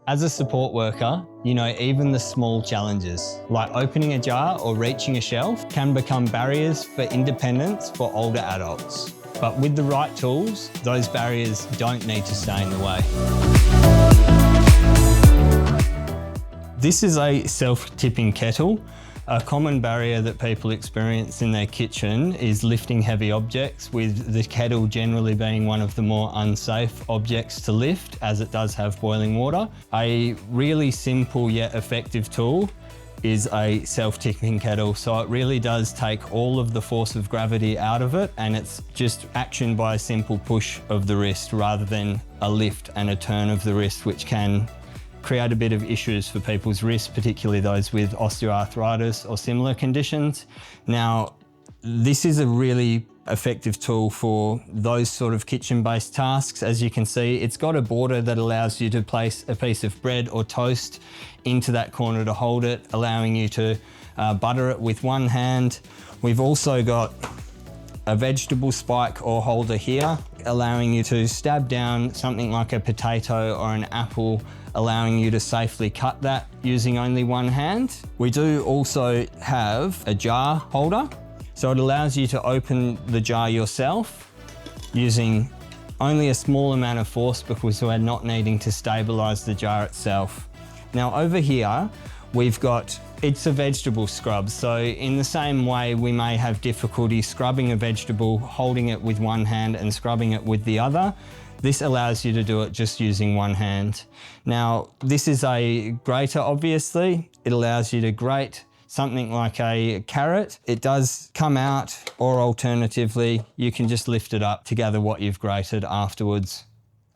As a support worker, you know even the small challenges, like opening a jar or reaching a shelf, can become barriers for independence for older adults. But with the right tools, those barriers don't need to stay in the way. This is a self-tipping kettle. A common barrier that people experience in their kitchen is lifting heavy objects, with the kettle generally being one of the more unsafe objects to lift, as it does have boiling water. A really simple yet effective tool is a self-tipping kettle. So it really does take all of the force of gravity out of it, and it's just action by a simple push of the wrist rather than a lift and a turn of the wrist, which can create a bit of issues for people's wrists, particularly those with osteoarthritis or similar conditions. Now, this is a really effective tool for those sort of kitchen-based tasks. As you can see, it's got a border that allows you to place a piece of bread or toast into that corner to hold it, allowing you to butter it with one hand. We've also got a vegetable spike or holder here, allowing you to stab down something like a potato or an apple, allowing you to safely cut that using only one hand. We do also have a jar holder, so it allows you to open the jar yourself using only a small amount of force, because we're not needing to stabilize the jar itself. Now over here, it's a vegetable scrub. So in the same way we may have difficulty scrubbing a vegetable, holding it with one hand and scrubbing it with the other, this allows you to do it just using one hand. Now, this is a grater, obviously. It allows you to grate something like a carrot. It does come out, or alternatively, you can just lift it up to gather what you've grated afterwards.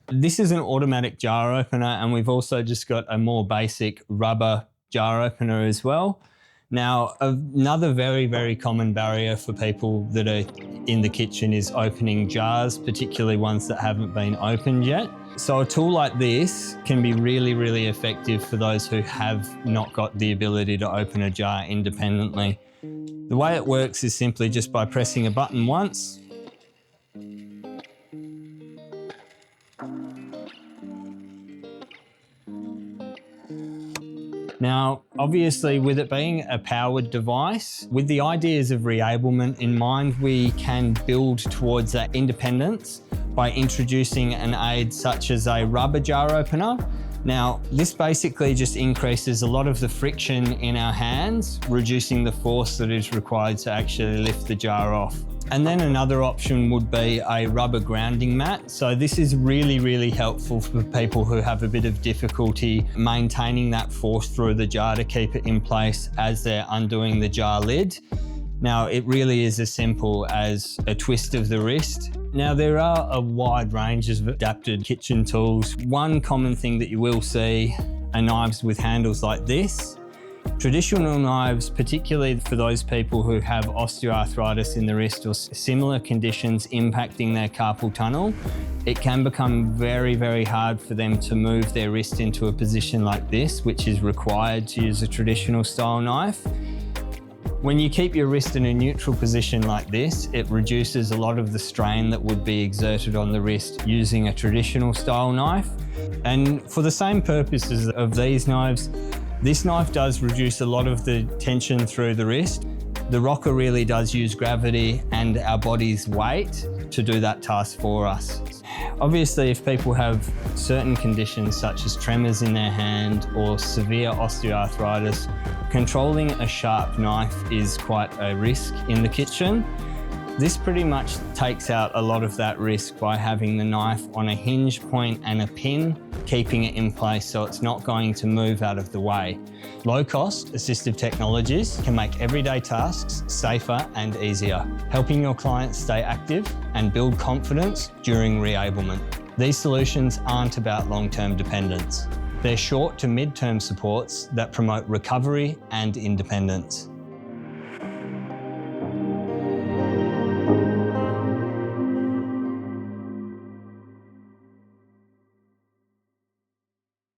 This is an automatic jar opener, and we've also just got a more basic rubber jar opener as well. Now, another very, very common barrier for people that are in the kitchen is opening jars, particularly ones that haven't been opened yet. So a tool like this can be really, really effective for those who have not got the ability to open a jar independently. The way it works is simply just by pressing a button once. Now, obviously, with it being a powered device, with the ideas of reablement in mind, we can build towards that independence by introducing an aid such as a rubber jar opener. Now, this basically just increases a lot of the friction in our hands, reducing the force that is required to actually lift the jar off. And then another option would be a rubber grounding mat. So this is really, really helpful for people who have a bit of difficulty maintaining that force through the jar to keep it in place as they're undoing the jar lid. Now, it really is as simple as a twist of the wrist. Now, there are a wide range of adapted kitchen tools. One common thing that you will see are knives with handles like this. Traditional knives, particularly for those people who have osteoarthritis in the wrist or similar conditions impacting their carpal tunnel, it can become very, very hard for them to move their wrist into a position like this, which is required to use a traditional style knife. When you keep your wrist in a neutral position like this, it reduces a lot of the strain that would be exerted on the wrist using a traditional style knife. And for the same purposes of these knives, this knife does reduce a lot of the tension through the wrist. The rocker really does use gravity and our body's weight to do that task for us. Obviously, if people have certain conditions such as tremors in their hand or severe osteoarthritis, controlling a sharp knife is quite a risk in the kitchen. This pretty much takes out a lot of that risk by having the knife on a hinge point and a pin, keeping it in place so it's not going to move out of the way. Low-cost assistive technologies can make everyday tasks safer and easier, helping your clients stay active and build confidence during reablement. These solutions aren't about long-term dependence. They're short to mid-term supports that promote recovery and independence.